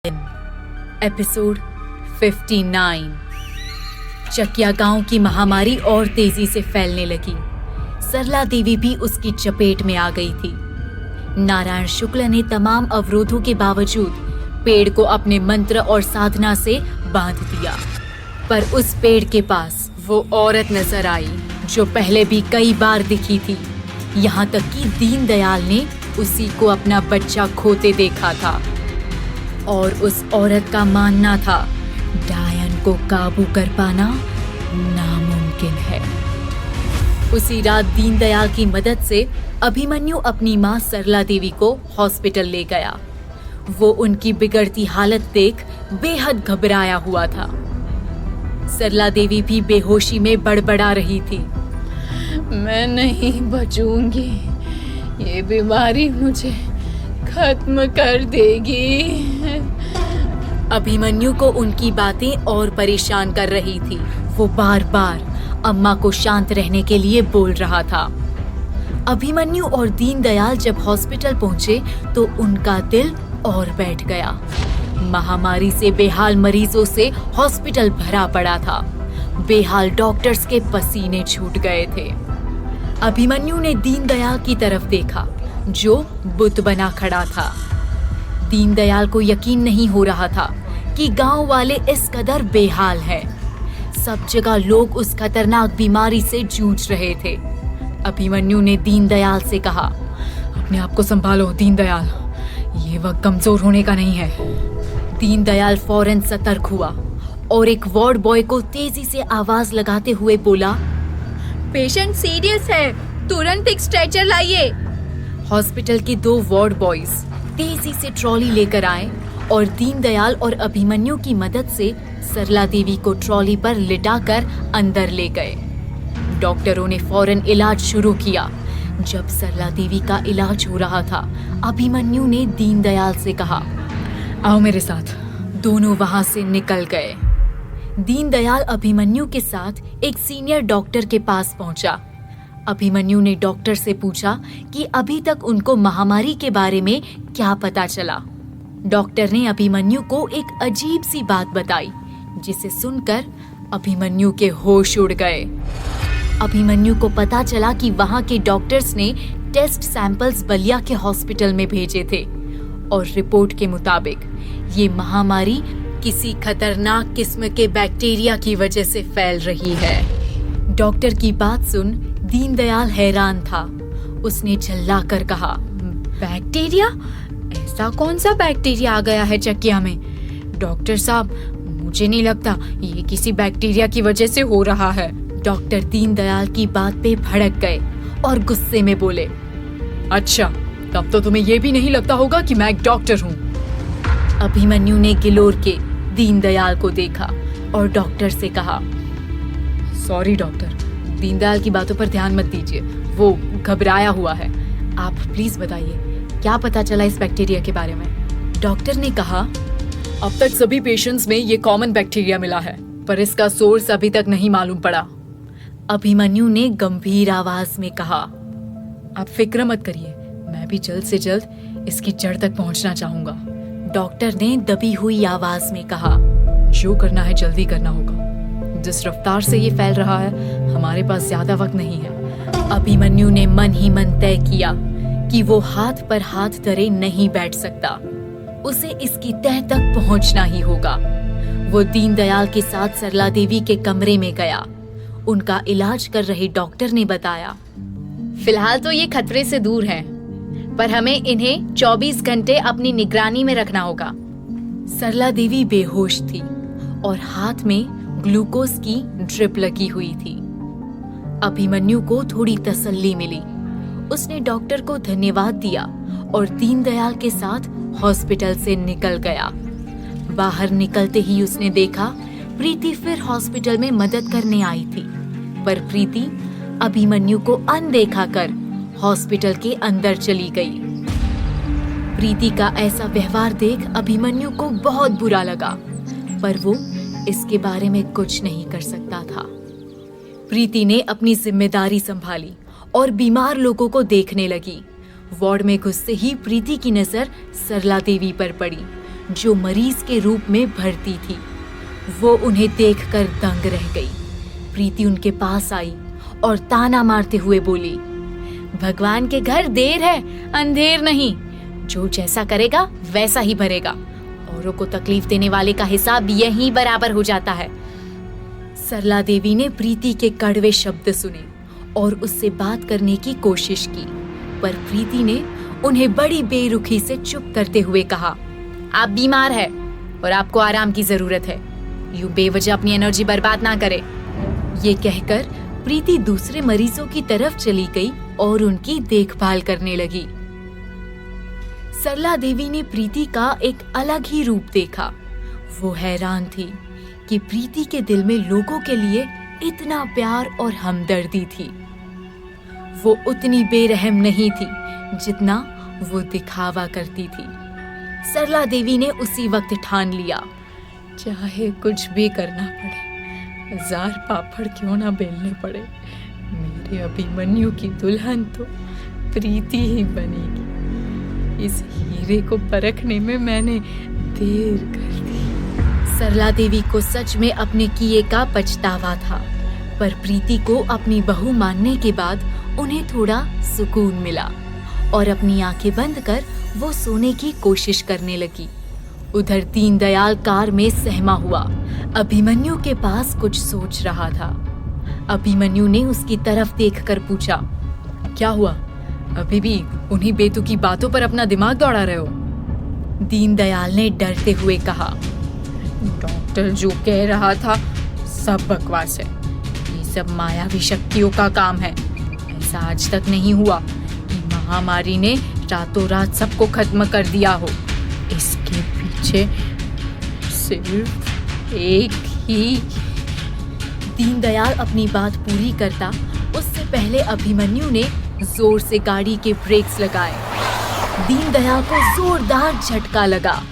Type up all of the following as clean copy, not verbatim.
Episode 59। Chakiya गांव की महामारी और तेजी से फैलने लगी। सरला देवी भी उसकी चपेट में आ गई थी। नारायण शुक्ल ने तमाम अवरोधों के बावजूद पेड़ को अपने मंत्र और साधना से बांध दिया, पर उस पेड़ के पास वो औरत नजर आई जो पहले भी कई बार दिखी थी। यहाँ तक कि दीनदयाल ने उसी को अपना बच्चा खोते देखा था और उस औरत का मानना था डायन को काबू कर पाना नामुमकिन है। उसी रात दीनदयाल की मदद से अभिमन्यु अपनी मां सरला देवी को हॉस्पिटल ले गया। वो उनकी बिगड़ती हालत देख बेहद घबराया हुआ था। सरला देवी भी बेहोशी में बड़बड़ा रही थी। मैं नहीं बचूंगी, ये बीमारी मुझे खत्म कर देगी। अभिमन्यु को उनकी बातें और परेशान कर रही थी। वो बार बार अम्मा को शांत रहने के लिए बोल रहा था। अभिमन्यु और दीनदयाल जब हॉस्पिटल पहुंचे तो उनका दिल और बैठ गया। महामारी से बेहाल मरीजों से हॉस्पिटल भरा पड़ा था। बेहाल डॉक्टर्स के पसीने छूट गए थे। अभिमन्यु ने दीनदयाल की तरफ देखा जो बुत बना खड़ा था। दीनदयाल को यकीन नहीं हो रहा था कि गांव वाले इस कदर बेहाल हैं। सब जगह लोग उस खतरनाक बीमारी से जूझ रहे थे। अभिमन्यु ने दीनदयाल से कहा, अपने आप को संभालो दीनदयाल, ये वक्त कमजोर होने का नहीं है। दीनदयाल फौरन सतर्क हुआ और एक वार्ड बॉय को तेजी से आवाज लगाते हुए बोला, पेशेंट सीरियस है, तुरंत एक स्ट्रेचर लाइए। हॉस्पिटल के दो वार्ड बॉयज तेजी से ट्रॉली लेकर आए और दीनदयाल और अभिमन्यु की मदद से सरला देवी को ट्रॉली पर लिटाकर अंदर ले गए। डॉक्टरों ने फौरन इलाज शुरू किया। जब सरला देवी का इलाज हो रहा था, अभिमन्यु ने दीनदयाल से कहा, आओ मेरे साथ। दोनों वहां से निकल गए। दीनदयाल अभिमन्यु के साथ एक सीनियर डॉक्टर के पास पहुंचा। अभिमन्यु ने डॉक्टर से पूछा कि अभी तक उनको महामारी के बारे में क्या पता चला। डॉक्टर ने अभिमन्यु को एक अजीब सी बात बताई जिसे सुनकर अभिमन्यु के होश उड़ गए। अभिमन्यु को पता चला कि वहां के डॉक्टर्स ने टेस्ट सैंपल्स बलिया के हॉस्पिटल में भेजे थे और रिपोर्ट के मुताबिक ये महामारी किसी खतरनाक किस्म के बैक्टीरिया की वजह से फैल रही है। डॉक्टर की बात सुन दीनदयाल हैरान था। उसने चिल्लाकर कहा, बैक्टीरिया? ऐसा कौन सा बैक्टीरिया आ गया है चकिया में? डॉक्टर साहब, मुझे नहीं लगता ये किसी बैक्टीरिया की वजह से हो रहा है। डॉक्टर दीनदयाल की बात पे भड़क गए और गुस्से में बोले, अच्छा, तब तो तुम्हें ये भी नहीं लगता होगा कि मैं एक डॉक्टर हूँ। अभिमन्यु ने गिलोर के दीनदयाल को देखा और डॉक्टर से कहा, सॉरी डॉक्टर, दीनदयाल की बातों पर ध्यान मत दीजिए, वो घबराया हुआ है। आप प्लीज बताइए, क्या पता चला इस बैक्टीरिया के बारे में? डॉक्टर ने कहा, अब तक सभी पेशेंट्स में ये कॉमन बैक्टीरिया मिला है, पर इसका सोर्स अभी तक नहीं मालूम पड़ा। अभिमन्यु ने गंभीर आवाज में कहा, आप फिक्र मत करिए, मैं भी जल्द से जल्द इसकी जड़ तक पहुंचना चाहूंगा। डॉक्टर ने दबी हुई आवाज में कहा, जो करना है जल्दी करना होगा। जिस रफ्तार से ये फैल रहा है, हमारे पास ज्यादा वक्त नहीं है। अभिमन्यु ने मन ही मन तय किया कि वो हाथ पर हाथ धरे नहीं बैठ सकता। उसे इसकी तह तक पहुंचना ही होगा। वो दीनदयाल के साथ सरला देवी के कमरे में गया। उनका इलाज कर रहे डॉक्टर ने बताया, फिलहाल तो ये खतरे से दूर हैं, पर हमें इन्हें 24 घंटे अपनी निगरानी में रखना होगा। सरला देवी बेहोश थी और हाथ में ग्लूकोज की ड्रिप लगी हुई थी। अभिमन्यु को थोड़ी तसल्ली मिली। उसने डॉक्टर को धन्यवाद दिया और दीनदयाल के साथ हॉस्पिटल से निकल गया। बाहर निकलते ही उसने देखा प्रीति फिर हॉस्पिटल में मदद करने आई थी, पर प्रीति अभिमन्यु को अनदेखा कर हॉस्पिटल के अंदर चली गई। प्रीति का ऐसा व्यवहार देख अभिमन्यु को बहुत बुरा लगा, पर वो इसके बारे में कुछ नहीं कर सकता था। प्रीति ने अपनी जिम्मेदारी संभाली और बीमार लोगों को देखने लगी। वार्ड में घुसते ही प्रीति की नजर सरला देवी पर पड़ी, जो मरीज के रूप में भर्ती थी। वो उन्हें देखकर दंग रह गई। प्रीति उनके पास आई और ताना मारते हुए बोली, भगवान के घर देर है, अंधेर नहीं। जो जैसा करेगा वैसा ही भरेगा। औरों को तकलीफ देने वाले का हिसाब यहीं बराबर हो जाता है। सरला देवी ने प्रीति के कड़वे शब्द सुने और उससे बात करने की कोशिश की, पर प्रीति ने उन्हें बड़ी बेरुखी से चुप करते हुए कहा, आप बीमार है और आपको आराम की जरूरत है। यूं बेवजह अपनी एनर्जी बर्बाद ना करे। ये कहकर प्रीति दूसरे मरीजों की तरफ चली गई और उनकी देखभाल करने लगी। सरला देवी ने प्रीति का एक अलग ही रूप देखा। वो हैरान थी कि प्रीति के दिल में लोगों के लिए इतना प्यार और हमदर्दी थी। वो उतनी बेरहम नहीं थी जितना वो दिखावा करती थी। सरला देवी ने उसी वक्त ठान लिया, चाहे कुछ भी करना पड़े, 1000 पापड़ क्यों ना बेलने पड़े, मेरे अभिमन्यु की दुल्हन तो प्रीति ही बनेगी। इस हीरे को परखने में मैंने देर कर दी। सरला देवी को सच में अपने किए का पछतावा था, पर प्रीति को अपनी बहू मानने के बाद उन्हें थोड़ा सुकून मिला और अपनी आंखें बंद कर वो सोने की कोशिश करने लगी। उधर दीनदयाल कार में सहमा हुआ अभिमन्यु के पास कुछ सोच रहा था। अभिमन्यु ने उसकी तरफ देखकर पूछा, क्या हुआ? अभी भी उन्हीं बेतुकी बातों पर अपना दिमाग दौड़ा रहे हो? दीनदयाल ने डरते हुए कहा, डॉक्टर जो कह रहा था सब बकवास है। ये सब मायावी शक्तियों का काम है। ऐसा आज तक नहीं हुआ कि महामारी ने रातों रात सबको खत्म कर दिया हो। इसके पीछे सिर्फ एक ही। दीनदयाल अपनी बात पूरी करता उससे पहले अभिमन्यु ने जोर से गाड़ी के ब्रेक्स लगाए। दीनदयाल को जोरदार झटका लगा।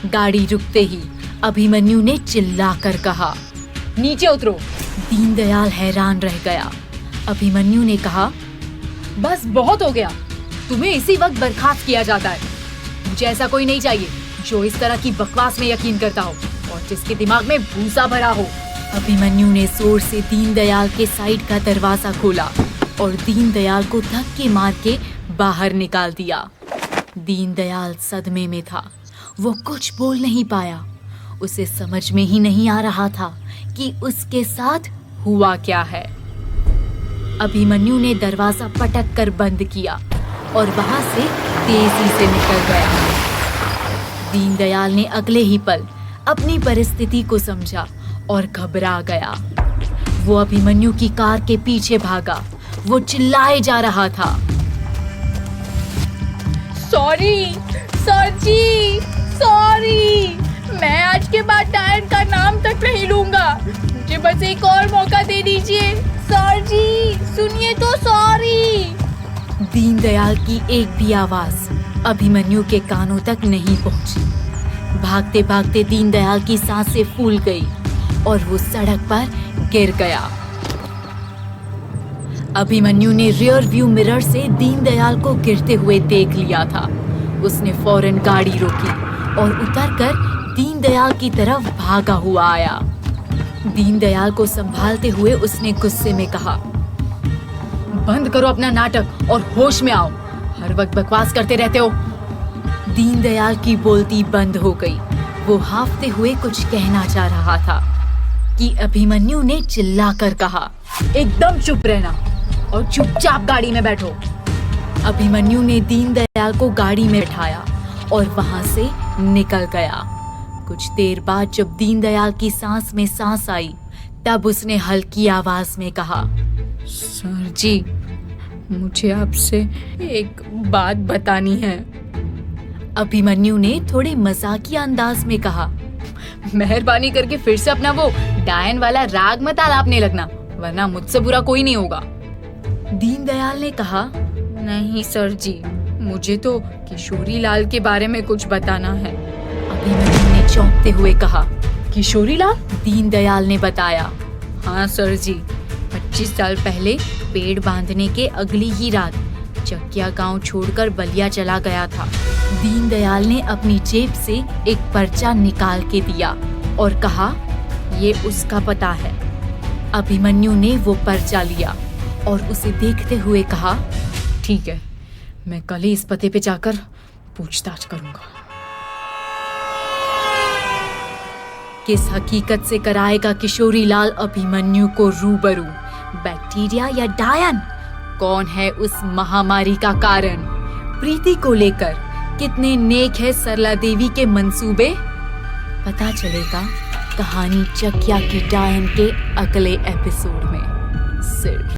गाड़ी रुकते ही अभिमन्यु ने चिल्लाकर कहा, नीचे उतरो। दीनदयाल हैरान रह गया। अभिमन्यु ने कहा, बस बहुत हो गया, तुम्हें इसी वक्त बर्खास्त किया जाता है। मुझे ऐसा कोई नहीं चाहिए जो इस तरह की बकवास में यकीन करता हो और जिसके दिमाग में भूसा भरा हो। अभिमन्यु ने जोर से दीनदयाल के साइड का दरवाजा खोला और दीनदयाल को धक्के मार के बाहर निकाल दिया। दीनदयाल सदमे में था। वो कुछ बोल नहीं पाया। उसे समझ में ही नहीं आ रहा था कि उसके साथ हुआ क्या है। अभिमन्यु ने दरवाजा पटक कर बंद किया और वहां से तेजी से निकल गया। दीनदयाल ने अगले ही पल अपनी परिस्थिति को समझा और घबरा गया। वो अभिमन्यु की कार के पीछे भागा। वो चिल्लाए जा रहा था, सॉरी सर जी, सॉरी। मैं आज के बाद डायन का नाम तक नहीं लूंगा। मुझे बस एक और मौका दे दीजिए सर जी, सुनिए तो, सॉरी। दीनदयाल की एक भी आवाज अभिमन्यु के कानों तक नहीं पहुंची। भागते भागते दीनदयाल की सांसें फूल गई और वो सड़क पर गिर गया। अभिमन्यु ने रियर व्यू मिरर से दीनदयाल को गिरते हुए देख लिया था। उसने फौरन गाड़ी रोकी और उतरकर दीनदयाल की तरफ भागा हुआ आया। दीनदयाल को संभालते हुए उसने गुस्से में कहा, बंद करो अपना नाटक और होश में आओ। हर वक्त बकवास करते रहते हो। दीनदयाल की बोलती बंद हो गई। वो हांफते हुए कुछ कहना चाह रहा था कि अभिमन्यु ने चिल्लाकर कहा, एकदम चुप रहना और चुपचाप गाड़ी में बैठो। अभिमन्यु ने दीनदयाल को गाड़ी में बैठाया और वहां से निकल गया। कुछ देर बाद जब दीनदयाल की सांस में सांस आई, तब उसने हल्की आवाज में कहा, सर जी, मुझे आपसे एक बात बतानी है। अभिमन्यु ने थोड़े मजाकिया अंदाज में कहा, मेहरबानी करके फिर से अपना वो डायन वाला राग मत आलापने लगना, वरना मुझसे बुरा कोई नहीं होगा। दीनदयाल ने कहा, नहीं सर जी, मुझे तो किशोरी लाल के बारे में कुछ बताना है। अभिमन्यु ने चौंकते हुए कहा, किशोरी लाल? दीनदयाल ने बताया, हाँ सर जी, 25 साल पहले पेड़ बांधने के अगली ही रात चकिया गांव छोड़कर बलिया चला गया था। दीनदयाल ने अपनी जेब से एक पर्चा निकाल के दिया और कहा, ये उसका पता है। अभिमन्यु ने वो पर्चा लिया और उसे देखते हुए कहा, ठीक है, मैं कल ही इस पते पे जाकर पूछताछ करूंगा। किस हकीकत से कराएगा किशोरीलाल अभिमन्यु को रूबरू? बैक्टीरिया या डायन? कौन है उस महामारी का कारण? प्रीति को लेकर कितने नेक है सरला देवी के मंसूबे? पता चलेगा कहानी चकिया की डायन के अगले एपिसोड में। सिर्फ